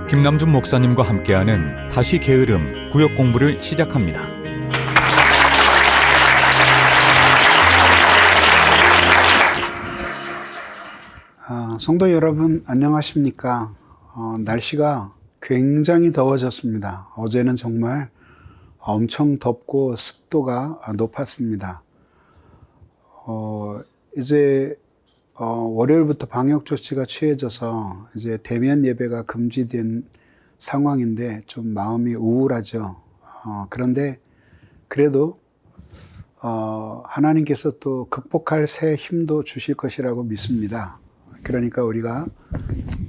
김남준 목사님과 함께하는 다시 게으름 구역 공부를 시작합니다. 성도 여러분 안녕하십니까? 날씨가 굉장히 더워졌습니다. 어제는 정말 엄청 덥고 습도가 높았습니다. 이제 월요일부터 방역 조치가 취해져서 이제 대면 예배가 금지된 상황인데 좀 마음이 우울하죠. 그런데 그래도 하나님께서 또 극복할 새 힘도 주실 것이라고 믿습니다. 그러니까 우리가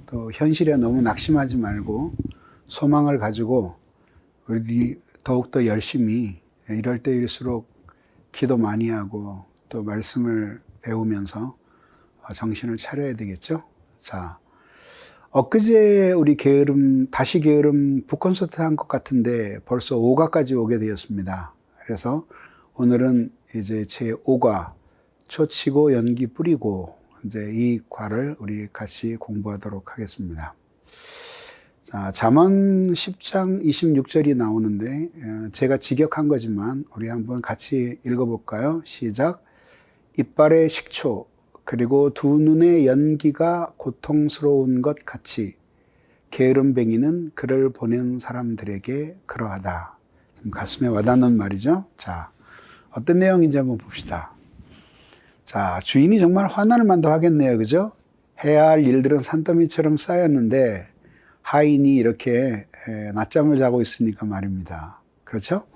또 현실에 너무 낙심하지 말고 소망을 가지고 우리 더욱더 열심히 이럴 때일수록 기도 많이 하고 또 말씀을 배우면서 정신을 차려야 되겠죠. 자, 엊그제 우리 다시 게으름 북콘서트 한 것 같은데 벌써 5과까지 오게 되었습니다. 그래서 오늘은 이제 제 5과 초치고 연기 뿌리고 이제 이 과를 우리 같이 공부하도록 하겠습니다. 자, 잠언 10장 26절이 나오는데 제가 직역한 거지만 우리 한번 같이 읽어볼까요? 시작. 이빨의 식초 그리고 두 눈의 연기가 고통스러운 것 같이 게으름뱅이는 그를 보낸 사람들에게 그러하다. 좀 가슴에 와닿는 말이죠. 자, 어떤 내용인지 한번 봅시다. 자, 주인이 정말 화날 만도 하겠네요. 그죠? 해야 할 일들은 산더미처럼 쌓였는데 하인이 이렇게 낮잠을 자고 있으니까 말입니다. 그렇죠?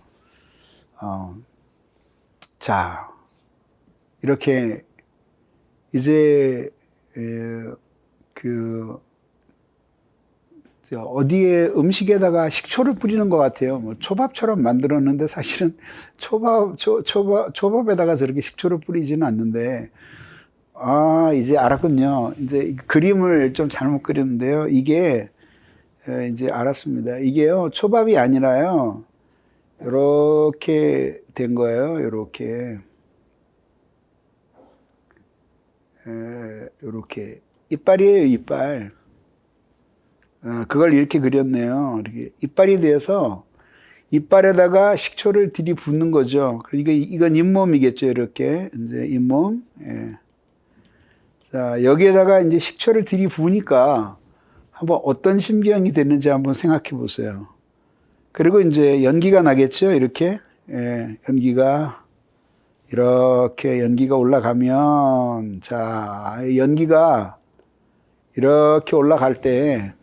자, 이렇게 이제 어디에 음식에다가 식초를 뿌리는 것 같아요. 뭐 초밥처럼 만들었는데 사실은 초밥에다가 저렇게 식초를 뿌리지는 않는데, 이제 알았군요. 이제 그림을 좀 잘못 그렸는데요. 이게 이제 알았습니다. 이게요 초밥이 아니라요 이렇게 된 거예요. 이렇게 이빨이에요. 이빨. 그걸 이렇게 그렸네요. 이렇게 이빨이 되어서 이빨에다가 식초를 들이붓는 거죠. 그러니까 이건 잇몸이겠죠. 이렇게 이제 잇몸. 예. 자, 여기에다가 이제 식초를 들이부으니까 한번 어떤 심경이 되는지 한번 생각해 보세요. 그리고 이제 연기가 나겠죠. 이렇게 연기가 올라가면, 자, 연기가 이렇게 올라갈 때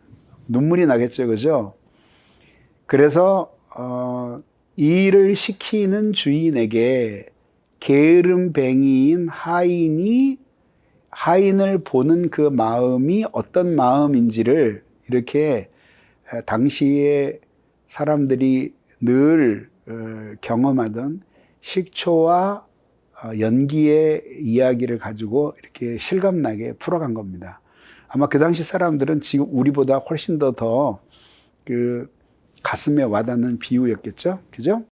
눈물이 나겠죠. 그죠? 그래서, 일을 시키는 주인에게 게으름뱅이인 하인을 보는 그 마음이 어떤 마음인지를 이렇게 당시에 사람들이 늘 경험하던 식초와 연기의 이야기를 가지고 이렇게 실감나게 풀어간 겁니다. 아마 그 당시 사람들은 지금 우리보다 훨씬 더 그 가슴에 와닿는 비유였겠죠? 그죠?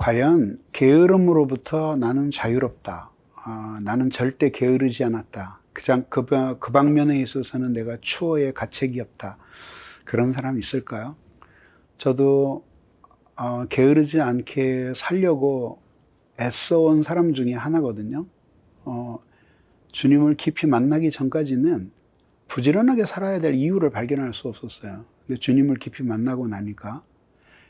과연 게으름으로부터 나는 자유롭다. 나는 절대 게으르지 않았다. 그 방면에 있어서는 내가 추호의 가책이 없다. 그런 사람 있을까요? 저도 게으르지 않게 살려고 애써온 사람 중에 하나거든요. 주님을 깊이 만나기 전까지는 부지런하게 살아야 될 이유를 발견할 수 없었어요. 근데 주님을 깊이 만나고 나니까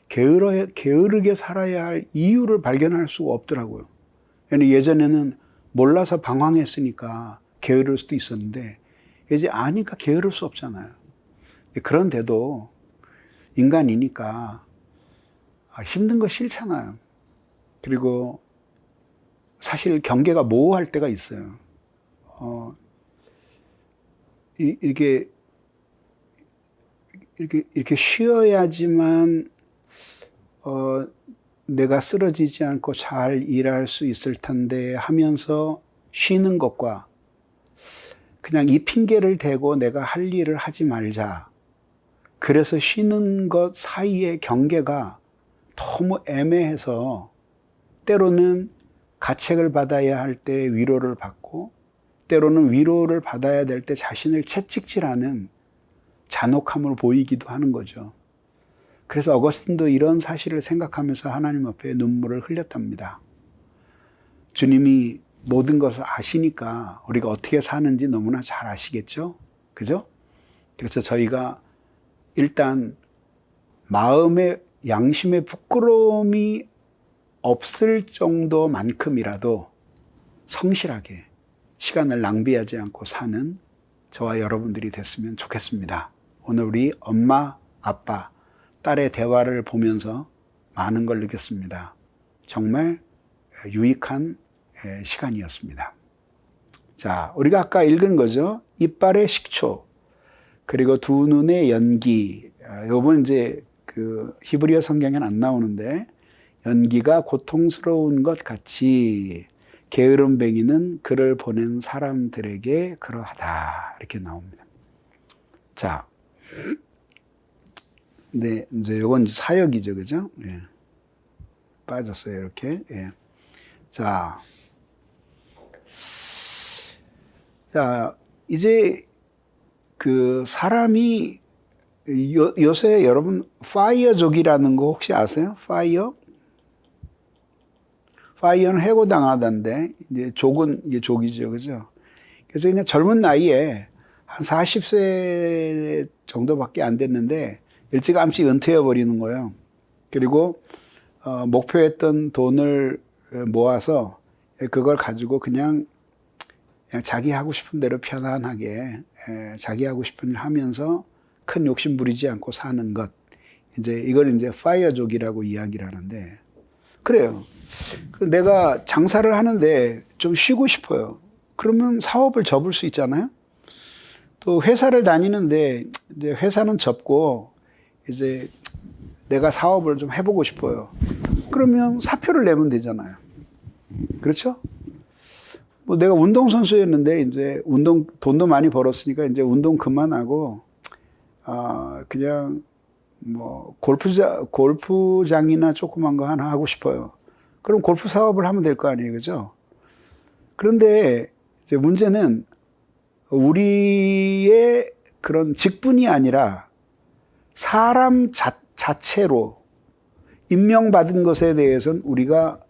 게으르게 살아야 할 이유를 발견할 수가 없더라고요. 예전에는 몰라서 방황했으니까 게으를 수도 있었는데 이제 아니까 게으를 수 없잖아요. 그런데도 인간이니까 힘든 거 싫잖아요. 그리고 사실 경계가 모호할 때가 있어요. 이렇게 쉬어야지만 내가 쓰러지지 않고 잘 일할 수 있을 텐데 하면서 쉬는 것과 그냥 이 핑계를 대고 내가 할 일을 하지 말자. 그래서 쉬는 것 사이의 경계가 너무 애매해서 때로는 가책을 받아야 할 때 위로를 받고 때로는 위로를 받아야 될 때 자신을 채찍질하는 잔혹함을 보이기도 하는 거죠. 그래서 어거스틴도 이런 사실을 생각하면서 하나님 앞에 눈물을 흘렸답니다. 주님이 모든 것을 아시니까 우리가 어떻게 사는지 너무나 잘 아시겠죠? 그죠? 그래서 저희가 일단 마음의 양심의 부끄러움이 없을 정도만큼이라도 성실하게 시간을 낭비하지 않고 사는 저와 여러분들이 됐으면 좋겠습니다. 오늘 우리 엄마, 아빠, 딸의 대화를 보면서 많은 걸 느꼈습니다. 정말 유익한 시간이었습니다. 자, 우리가 아까 읽은 거죠. 이빨의 식초, 그리고 두 눈의 연기. 요번 이제 그 히브리어 성경에는 안 나오는데 연기가 고통스러운 것 같이 게으름뱅이는 그를 보낸 사람들에게 그러하다. 이렇게 나옵니다. 자, 네, 이제 요건 사역이죠. 그죠? 예. 빠졌어요. 이렇게. 예. 자, 이제 그 사람이 요새 여러분 파이어족이라는 거 혹시 아세요? 파이어는 해고당하던데 이제 족은 이게 족이죠, 그죠? 그래서 그냥 젊은 나이에 한 40세 정도밖에 안 됐는데 일찌감치 은퇴해 버리는 거예요. 그리고 목표했던 돈을 모아서 그걸 가지고 그냥 자기 하고 싶은 대로 편안하게 자기 하고 싶은 일 하면서 큰 욕심 부리지 않고 사는 것. 이제 이걸 이제 파이어족이라고 이야기를 하는데 그래요. 내가 장사를 하는데 좀 쉬고 싶어요. 그러면 사업을 접을 수 있잖아요. 또 회사를 다니는데 이제 회사는 접고 이제 내가 사업을 좀 해보고 싶어요. 그러면 사표를 내면 되잖아요. 그렇죠? 뭐 내가 운동선수였는데 이제 돈도 많이 벌었으니까 이제 운동 그만하고 그냥 뭐 골프장이나 조그만 거 하나 하고 싶어요. 그럼 골프 사업을 하면 될 거 아니에요, 그죠? 그런데 이제 문제는 우리의 그런 직분이 아니라 사람 자체로 임명받은 것에 대해서는 우리가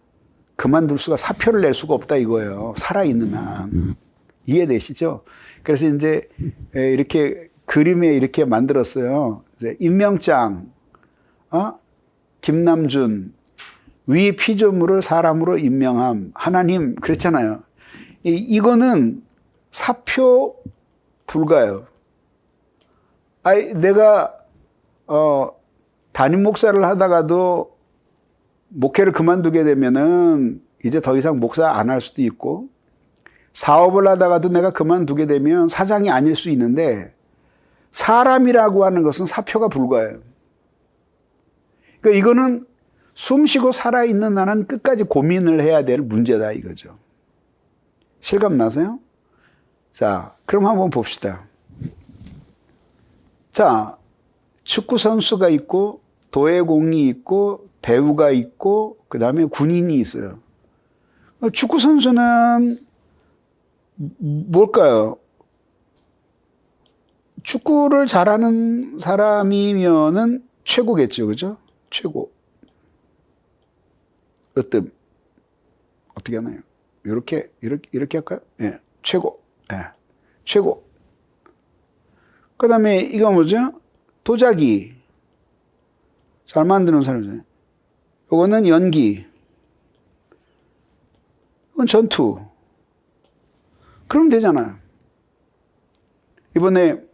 그만둘 수가 사표를 낼 수가 없다 이거예요. 살아있는 한. 이해되시죠? 그래서 이제 이렇게 그림에 이렇게 만들었어요. 이제 임명장, 김남준, 위 피조물을 사람으로 임명함. 하나님 그랬잖아요. 이거는 사표 불가요. 내가 담임 목사를 하다가도 목회를 그만두게 되면은 이제 더 이상 목사 안 할 수도 있고, 사업을 하다가도 내가 그만두게 되면 사장이 아닐 수 있는데 사람이라고 하는 것은 사표가 불가해요. 그러니까 이거는 숨쉬고 살아있는 나는 끝까지 고민을 해야 될 문제다 이거죠. 실감 나세요? 자, 그럼 한번 봅시다. 자, 축구 선수가 있고 도예공이 있고 배우가 있고 그 다음에 군인이 있어요. 축구 선수는 뭘까요? 축구를 잘하는 사람이면은 최고겠죠, 그죠? 최고. 어떻게 하나요? 이렇게 할까요? 예, 최고. 예, 최고. 그 다음에 이거 뭐죠? 도자기. 잘 만드는 사람이잖아요. 이거는 연기. 이건 전투. 그러면 되잖아요. 이번에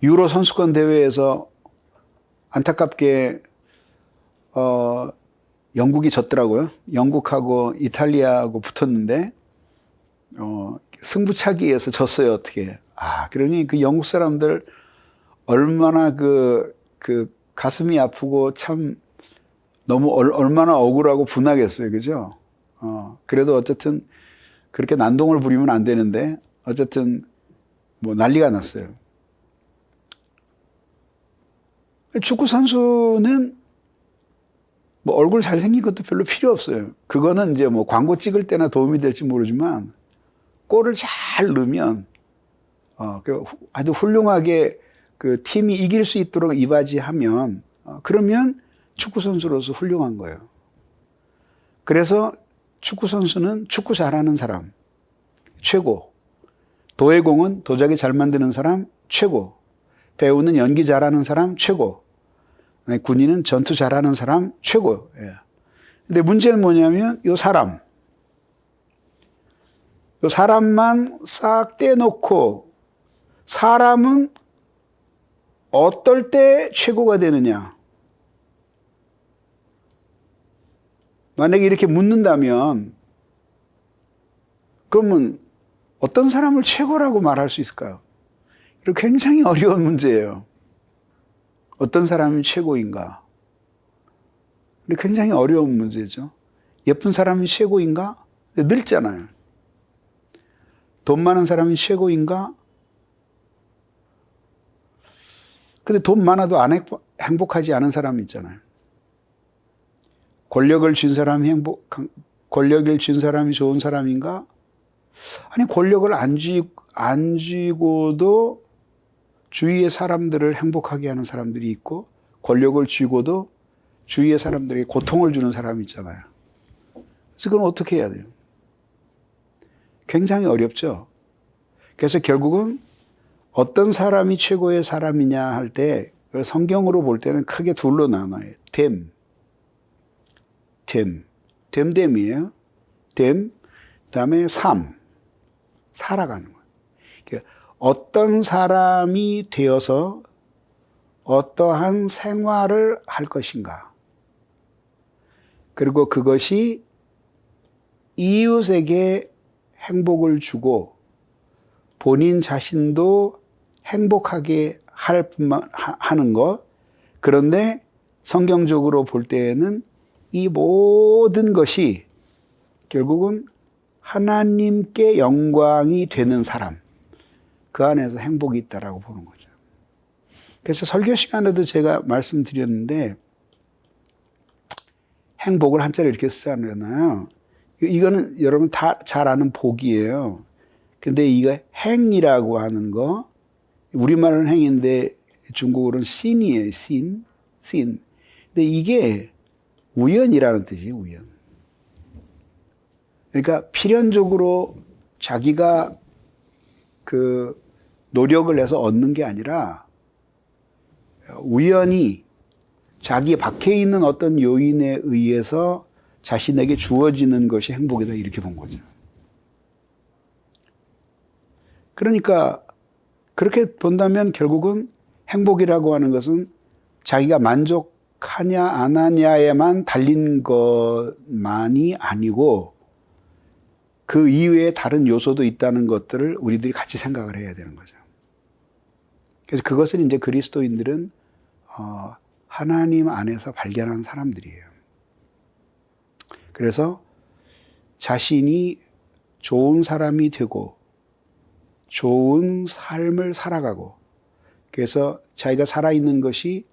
유로 선수권 대회에서 안타깝게 영국이 졌더라고요. 영국하고 이탈리아하고 붙었는데 승부차기에서 졌어요. 어떻게? 그러니 그 영국 사람들 얼마나 그 가슴이 아프고 참 너무 얼마나 억울하고 분하겠어요. 그죠? 그래도 어쨌든 그렇게 난동을 부리면 안 되는데 어쨌든 뭐 난리가 났어요. 축구 선수는 뭐 얼굴 잘생긴 것도 별로 필요 없어요. 그거는 이제 뭐 광고 찍을 때나 도움이 될지 모르지만 골을 잘 넣으면 아주 훌륭하게 그 팀이 이길 수 있도록 이바지하면 그러면 축구 선수로서 훌륭한 거예요. 그래서 축구 선수는 축구 잘하는 사람 최고, 도예공은 도자기 잘 만드는 사람 최고, 배우는 연기 잘하는 사람 최고, 군인은 전투 잘하는 사람 최고. 근데 문제는 뭐냐면 요 사람만 싹 떼놓고 사람은 어떨 때 최고가 되느냐. 만약에 이렇게 묻는다면 그러면 어떤 사람을 최고라고 말할 수 있을까요? 이거 굉장히 어려운 문제예요. 어떤 사람이 최고인가? 굉장히 어려운 문제죠. 예쁜 사람이 최고인가? 늙잖아요. 돈 많은 사람이 최고인가? 근데 돈 많아도 행복하지 않은 사람이 있잖아요. 권력을 쥔 사람이 좋은 사람인가? 아니, 권력을 안 쥐고도 주위의 사람들을 행복하게 하는 사람들이 있고, 권력을 쥐고도 주위의 사람들에게 고통을 주는 사람이 있잖아요. 그래서 그건 어떻게 해야 돼요? 굉장히 어렵죠. 그래서 결국은 어떤 사람이 최고의 사람이냐 할 때 성경으로 볼 때는 크게 둘로 나눠요. 됨이에요. 그다음에 살아가는 거예요. 그러니까 어떤 사람이 되어서 어떠한 생활을 할 것인가. 그리고 그것이 이웃에게 행복을 주고 본인 자신도 행복하게 하는 것. 그런데 성경적으로 볼 때에는 이 모든 것이 결국은 하나님께 영광이 되는 사람, 그 안에서 행복이 있다라고 보는 거죠. 그래서 설교 시간에도 제가 말씀드렸는데 행복을 한자로 이렇게 쓰잖아요. 이거는 여러분 다 잘 아는 복이에요. 근데 이거 행이라고 하는 거, 우리말은 행인데 중국어로는 신이에요. 신. 근데 이게 우연이라는 뜻이에요. 우연. 그러니까 필연적으로 자기가 그 노력을 해서 얻는 게 아니라 우연히 자기 밖에 있는 어떤 요인에 의해서 자신에게 주어지는 것이 행복이다, 이렇게 본 거죠. 그러니까 그렇게 본다면 결국은 행복이라고 하는 것은 자기가 만족하냐 안 하냐에만 달린 것만이 아니고 그 이외에 다른 요소도 있다는 것들을 우리들이 같이 생각을 해야 되는 거죠. 그래서 그것을 이제 그리스도인들은 하나님 안에서 발견한 사람들이에요. 그래서 자신이 좋은 사람이 되고 좋은 삶을 살아가고, 그래서 자기가 살아있는 것이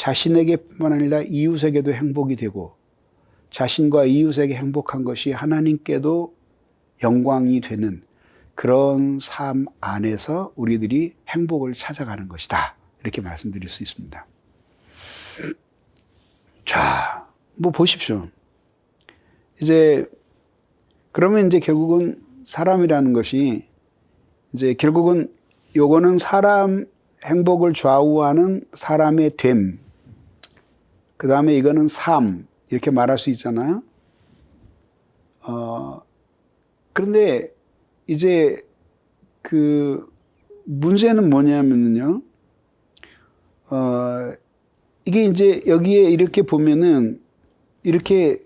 자신에게뿐만 아니라 이웃에게도 행복이 되고 자신과 이웃에게 행복한 것이 하나님께도 영광이 되는 그런 삶 안에서 우리들이 행복을 찾아가는 것이다. 이렇게 말씀드릴 수 있습니다. 자, 뭐 보십시오. 그러면 이제 결국은 사람이라는 것이 이제 결국은 요거는 사람 행복을 좌우하는 사람의 됨. 그 다음에 이거는 삶. 이렇게 말할 수 있잖아요. 그런데 이제 그 문제는 뭐냐면요. 이게 이제 여기에 이렇게 보면은 이렇게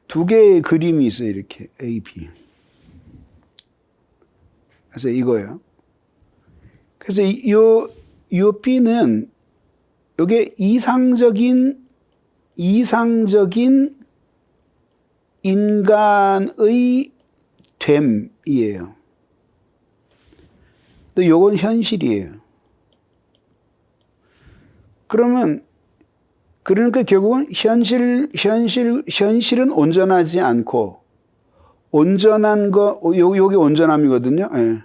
두 개의 그림이 있어요. 이렇게 A, B. 그래서 이거예요. 그래서 요 B는 요게 이상적인 인간의 됨이에요. 또 요건 현실이에요. 그러니까 결국은 현실은 온전하지 않고 온전한 요게 온전함이거든요. 예.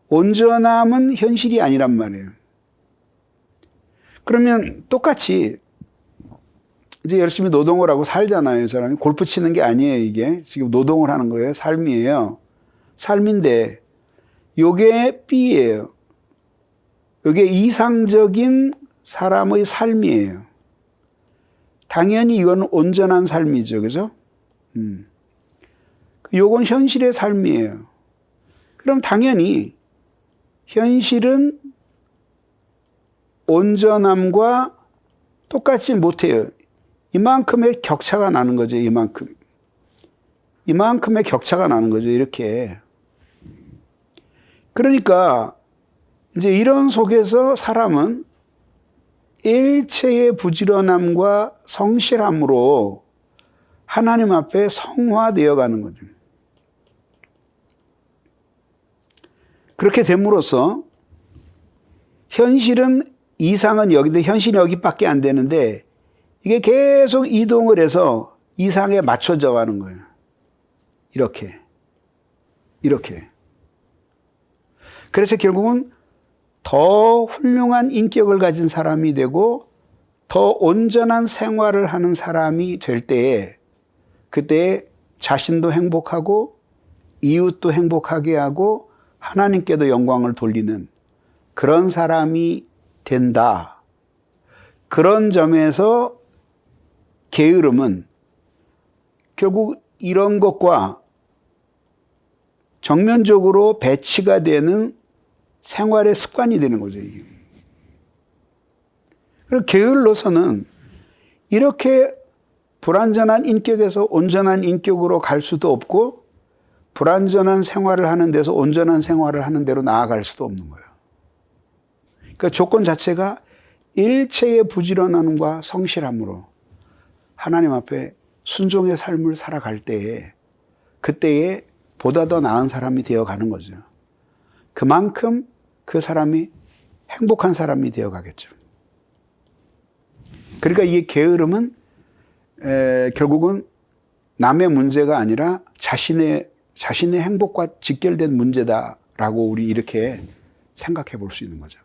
온전함은 현실이 아니란 말이에요. 그러면 똑같이 이제 열심히 노동을 하고 살잖아요. 이 사람이 골프 치는 게 아니에요. 이게 지금 노동을 하는 거예요. 삶이에요. 삶인데 요게 B예요. 요게 이상적인 사람의 삶이에요. 당연히 이건 온전한 삶이죠. 그죠? 요건 현실의 삶이에요. 그럼 당연히 현실은 온전함과 똑같지 못해요. 이만큼의 격차가 나는 거죠. 이만큼의 격차가 나는 거죠. 이렇게. 그러니까 이제 이런 속에서 사람은 일체의 부지런함과 성실함으로 하나님 앞에 성화되어 가는 거죠. 그렇게 됨으로써 현실은 이상은 여기인데 현실이 여기밖에 안 되는데 이게 계속 이동을 해서 이상에 맞춰져 가는 거예요. 이렇게. 그래서 결국은 더 훌륭한 인격을 가진 사람이 되고 더 온전한 생활을 하는 사람이 될 때에 그때 자신도 행복하고 이웃도 행복하게 하고 하나님께도 영광을 돌리는 그런 사람이 된다. 그런 점에서 게으름은 결국 이런 것과 정면적으로 배치가 되는 생활의 습관이 되는 거죠. 이게. 그리고 게을러서는 이렇게 불완전한 인격에서 온전한 인격으로 갈 수도 없고 불완전한 생활을 하는 데서 온전한 생활을 하는 데로 나아갈 수도 없는 거예요. 그러니까 조건 자체가 일체의 부지런함과 성실함으로 하나님 앞에 순종의 삶을 살아갈 때에 그때에 보다 더 나은 사람이 되어가는 거죠. 그만큼 그 사람이 행복한 사람이 되어가겠죠. 그러니까 이 게으름은 결국은 남의 문제가 아니라 자신의 행복과 직결된 문제다라고 우리 이렇게 생각해 볼 수 있는 거죠.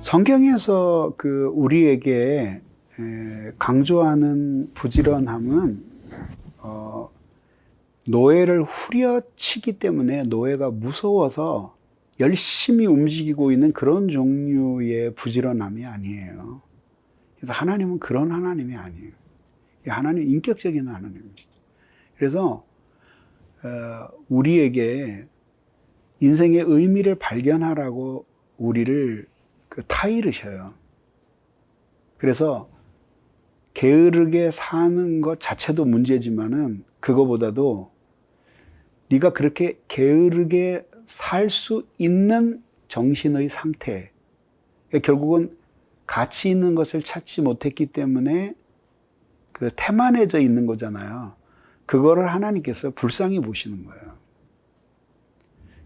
성경에서 우리에게 강조하는 부지런함은 노예를 후려치기 때문에 노예가 무서워서 열심히 움직이고 있는 그런 종류의 부지런함이 아니에요. 그래서 하나님은 그런 하나님이 아니에요. 하나님 인격적인 하나님입니다. 그래서 우리에게 인생의 의미를 발견하라고 우리를 타이르셔요. 그래서 게으르게 사는 것 자체도 문제지만은 그거보다도 네가 그렇게 게으르게 살 수 있는 정신의 상태, 결국은 가치 있는 것을 찾지 못했기 때문에 태만해져 있는 거잖아요. 그거를 하나님께서 불쌍히 보시는 거예요.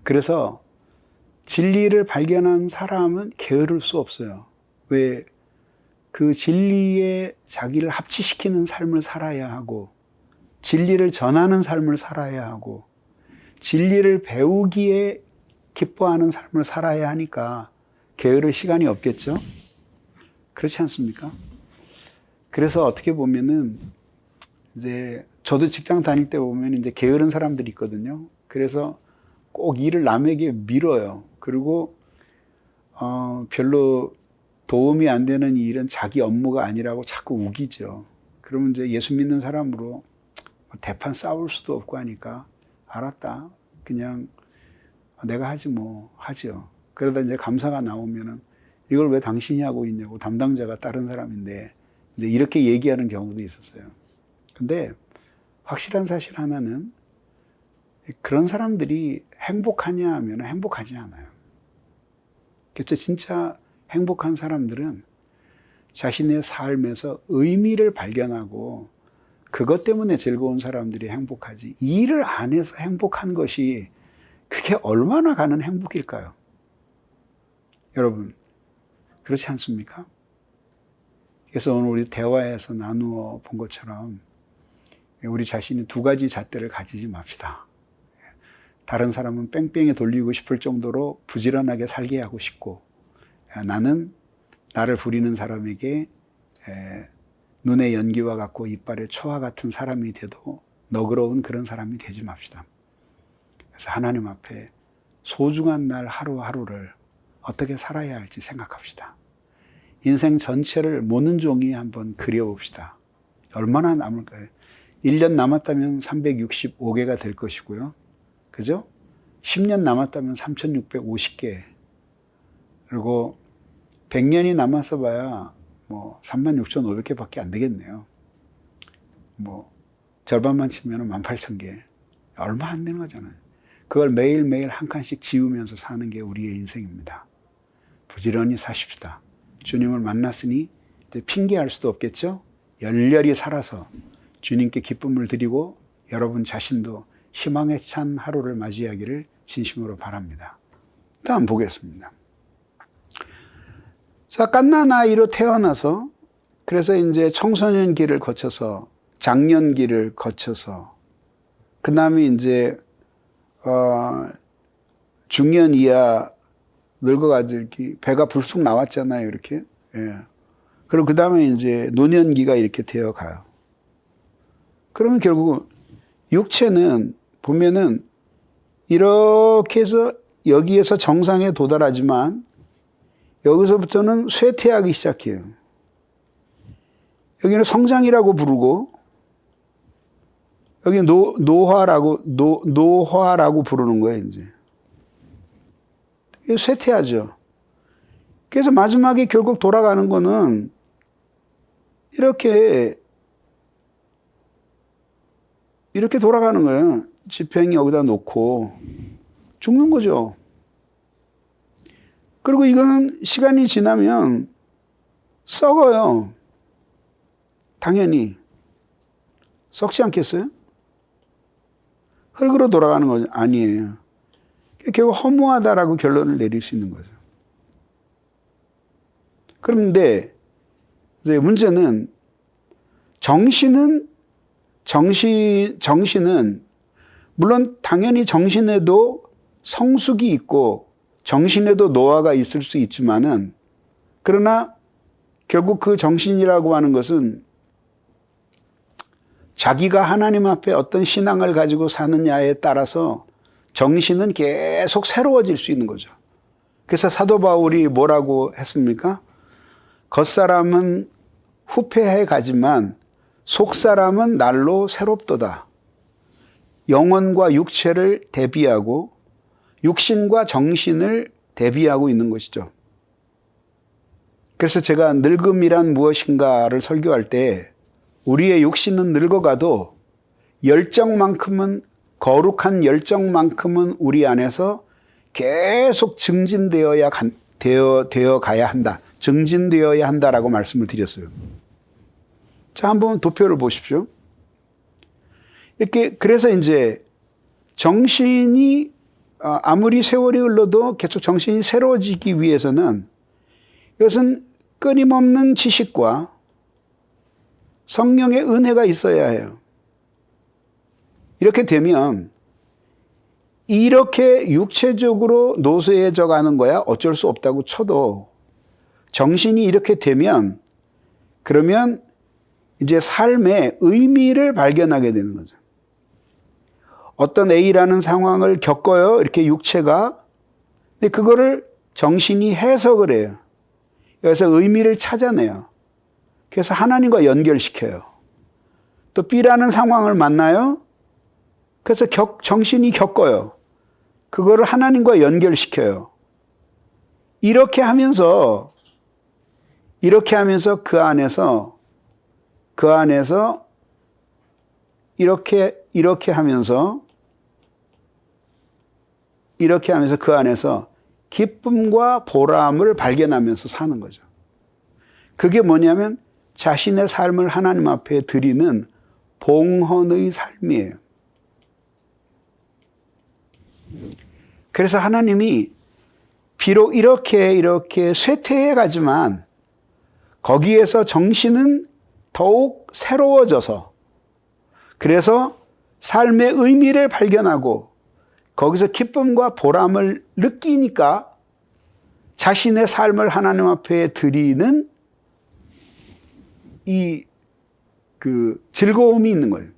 그래서 진리를 발견한 사람은 게으를 수 없어요. 왜? 그 진리에 자기를 합치시키는 삶을 살아야 하고, 진리를 전하는 삶을 살아야 하고, 진리를 배우기에 기뻐하는 삶을 살아야 하니까 게으를 시간이 없겠죠? 그렇지 않습니까? 그래서 어떻게 보면은 이제 저도 직장 다닐 때 보면 이제 게으른 사람들이 있거든요. 그래서 꼭 일을 남에게 밀어요. 그리고 별로 도움이 안 되는 일은 자기 업무가 아니라고 자꾸 우기죠. 그러면 이제 예수 믿는 사람으로 대판 싸울 수도 없고 하니까 알았다. 그냥 내가 하지 뭐 하죠. 그러다 이제 감사가 나오면은 이걸 왜 당신이 하고 있냐고, 담당자가 다른 사람인데 이제 이렇게 얘기하는 경우도 있었어요. 근데 확실한 사실 하나는 그런 사람들이 행복하냐 하면 행복하지 않아요. 그래서 진짜 행복한 사람들은 자신의 삶에서 의미를 발견하고 그것 때문에 즐거운 사람들이 행복하지, 일을 안 해서 행복한 것이 그게 얼마나 가는 행복일까요? 여러분, 그렇지 않습니까? 그래서 오늘 우리 대화에서 나누어 본 것처럼 우리 자신이 두 가지 잣대를 가지지 맙시다. 다른 사람은 뺑뺑이 돌리고 싶을 정도로 부지런하게 살게 하고 싶고, 나는 나를 부리는 사람에게 눈의 연기와 같고 이빨의 초와 같은 사람이 돼도 너그러운 그런 사람이 되지 맙시다. 그래서 하나님 앞에 소중한 날 하루하루를 어떻게 살아야 할지 생각합시다. 인생 전체를 모는 종이 한번 그려봅시다. 얼마나 남을까요? 1년 남았다면 365개가 될 것이고요. 그죠? 10년 남았다면 3650개. 그리고 100년이 남아서 봐야 뭐 36,500개밖에 안 되겠네요. 뭐 절반만 치면 18,000개. 얼마 안 되는 거잖아요. 그걸 매일매일 한 칸씩 지우면서 사는 게 우리의 인생입니다. 부지런히 사십시다. 주님을 만났으니 이제 핑계할 수도 없겠죠? 열렬히 살아서 주님께 기쁨을 드리고 여러분 자신도 희망에 찬 하루를 맞이하기를 진심으로 바랍니다. 다음 보겠습니다. 자, 갓난아이로 태어나서 그래서 이제 청소년기를 거쳐서 장년기를 거쳐서 그 다음에 이제 중년 이하 늙어가지고 이렇게 배가 불쑥 나왔잖아요, 이렇게. 예. 그리고 그 다음에 이제 노년기가 이렇게 되어 가요. 그러면 결국 육체는 보면은 이렇게 해서 여기에서 정상에 도달하지만 여기서부터는 쇠퇴하기 시작해요. 여기는 성장이라고 부르고 여기는 노화라고 부르는 거예요, 이제. 쇠퇴하죠. 그래서 마지막에 결국 돌아가는 거는 이렇게 돌아가는 거예요. 지팽이 여기다 놓고 죽는 거죠. 그리고 이거는 시간이 지나면 썩어요. 당연히. 썩지 않겠어요? 흙으로 돌아가는 거죠. 아니에요. 결국 허무하다라고 결론을 내릴 수 있는 거죠. 그런데 이제 문제는 정신은 물론 당연히 정신에도 성숙이 있고 정신에도 노화가 있을 수 있지만은 그러나 결국 그 정신이라고 하는 것은 자기가 하나님 앞에 어떤 신앙을 가지고 사느냐에 따라서 정신은 계속 새로워질 수 있는 거죠. 그래서 사도 바울이 뭐라고 했습니까? 겉사람은 후패해 가지만 속사람은 날로 새롭도다. 영혼과 육체를 대비하고 육신과 정신을 대비하고 있는 것이죠. 그래서 제가 늙음이란 무엇인가를 설교할 때 우리의 육신은 늙어가도 열정만큼은, 거룩한 열정만큼은 우리 안에서 계속 증진되어야 가야 한다. 증진되어야 한다라고 말씀을 드렸어요. 자, 한번 도표를 보십시오. 이렇게, 그래서 이제 정신이 아무리 세월이 흘러도 계속 정신이 새로워지기 위해서는 이것은 끊임없는 지식과 성령의 은혜가 있어야 해요. 이렇게 되면 이렇게 육체적으로 노쇠해져 가는 거야 어쩔 수 없다고 쳐도 정신이 이렇게 되면 그러면 이제 삶의 의미를 발견하게 되는 거죠. 어떤 A라는 상황을 겪어요. 이렇게 육체가. 근데 그거를 정신이 해석을 해요. 그래서 의미를 찾아내요. 그래서 하나님과 연결시켜요. 또 B라는 상황을 만나요. 그래서 정신이 겪어요. 그거를 하나님과 연결시켜요. 이렇게 하면서 그 안에서 이렇게 하면서 그 안에서 기쁨과 보람을 발견하면서 사는 거죠. 그게 뭐냐면 자신의 삶을 하나님 앞에 드리는 봉헌의 삶이에요. 그래서 하나님이 비록 이렇게 쇠퇴해 가지만 거기에서 정신은 더욱 새로워져서 그래서 삶의 의미를 발견하고 거기서 기쁨과 보람을 느끼니까 자신의 삶을 하나님 앞에 드리는 그 즐거움이 있는 거예요.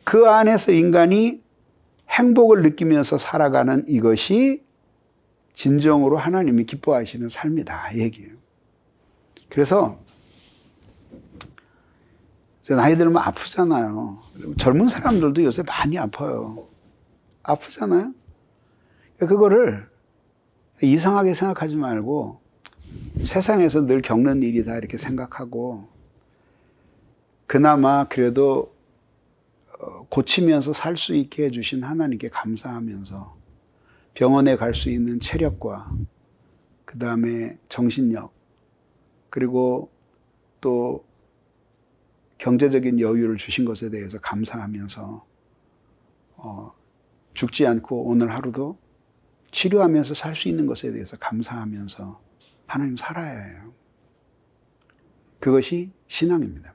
그 안에서 인간이 행복을 느끼면서 살아가는 이것이 진정으로 하나님이 기뻐하시는 삶이다 이 얘기예요. 그래서 나이 들면 아프잖아요. 젊은 사람들도 요새 많이 아파요. 아프잖아요. 그거를 이상하게 생각하지 말고 세상에서 늘 겪는 일이다 이렇게 생각하고 그나마 그래도 고치면서 살 수 있게 해주신 하나님께 감사하면서 병원에 갈 수 있는 체력과 그 다음에 정신력 그리고 또 경제적인 여유를 주신 것에 대해서 감사하면서 죽지 않고 오늘 하루도 치료하면서 살 수 있는 것에 대해서 감사하면서 하나님 살아야 해요. 그것이 신앙입니다.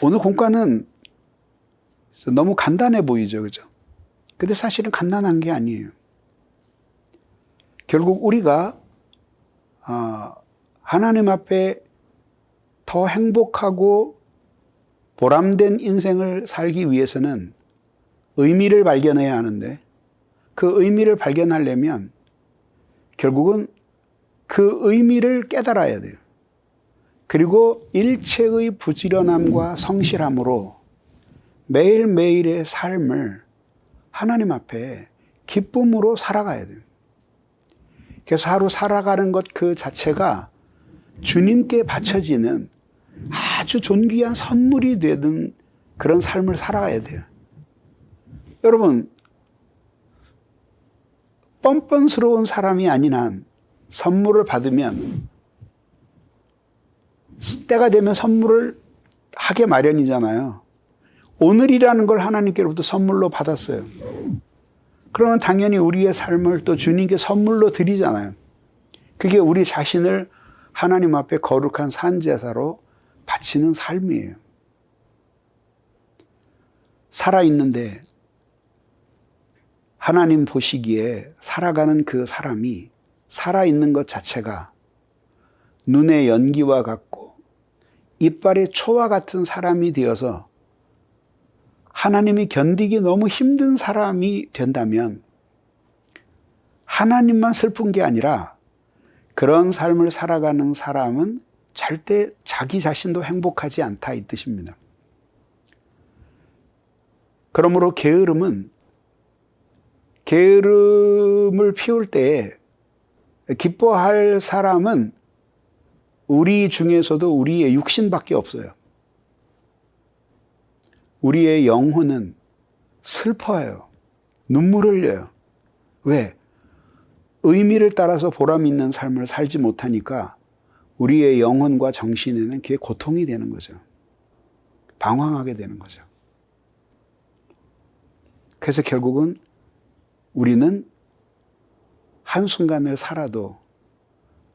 오늘 공과는 너무 간단해 보이죠, 그죠? 근데 사실은 간단한 게 아니에요. 결국 우리가 하나님 앞에 더 행복하고 보람된 인생을 살기 위해서는 의미를 발견해야 하는데 그 의미를 발견하려면 결국은 그 의미를 깨달아야 돼요. 그리고 일체의 부지런함과 성실함으로 매일매일의 삶을 하나님 앞에 기쁨으로 살아가야 돼요. 그래서 하루 살아가는 것 그 자체가 주님께 바쳐지는 아주 존귀한 선물이 되는 그런 삶을 살아가야 돼요. 여러분, 뻔뻔스러운 사람이 아닌 한 선물을 받으면 때가 되면 선물을 하게 마련이잖아요. 오늘이라는 걸 하나님께로부터 선물로 받았어요. 그러면 당연히 우리의 삶을 또 주님께 선물로 드리잖아요. 그게 우리 자신을 하나님 앞에 거룩한 산제사로 바치는 삶이에요. 살아있는데 하나님 보시기에 살아가는 그 사람이 살아있는 것 자체가 눈의 연기와 같고 이빨의 초와 같은 사람이 되어서 하나님이 견디기 너무 힘든 사람이 된다면 하나님만 슬픈 게 아니라 그런 삶을 살아가는 사람은 절대 자기 자신도 행복하지 않다 이 뜻입니다. 그러므로 게으름을 피울 때에 기뻐할 사람은 우리 중에서도 우리의 육신밖에 없어요. 우리의 영혼은 슬퍼해요. 눈물을 흘려요. 왜? 의미를 따라서 보람 있는 삶을 살지 못하니까 우리의 영혼과 정신에는 그게 고통이 되는 거죠. 방황하게 되는 거죠. 그래서 결국은 우리는 한순간을 살아도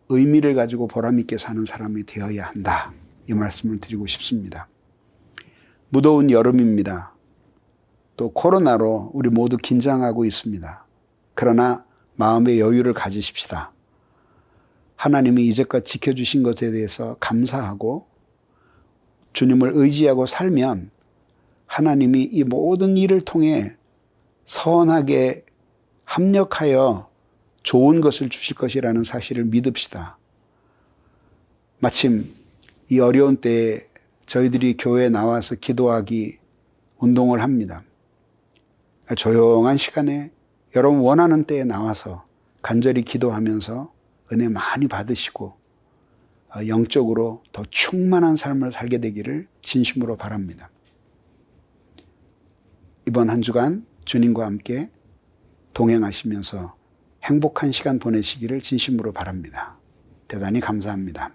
의미를 가지고 보람 있게 사는 사람이 되어야 한다. 이 말씀을 드리고 싶습니다. 무더운 여름입니다. 또 코로나로 우리 모두 긴장하고 있습니다. 그러나 마음의 여유를 가지십시다. 하나님이 이제껏 지켜주신 것에 대해서 감사하고 주님을 의지하고 살면 하나님이 이 모든 일을 통해 선하게 합력하여 좋은 것을 주실 것이라는 사실을 믿읍시다. 마침 이 어려운 때에 저희들이 교회에 나와서 기도하기 운동을 합니다. 조용한 시간에 여러분 원하는 때에 나와서 간절히 기도하면서 은혜 많이 받으시고 영적으로 더 충만한 삶을 살게 되기를 진심으로 바랍니다. 이번 한 주간 주님과 함께 동행하시면서 행복한 시간 보내시기를 진심으로 바랍니다. 대단히 감사합니다.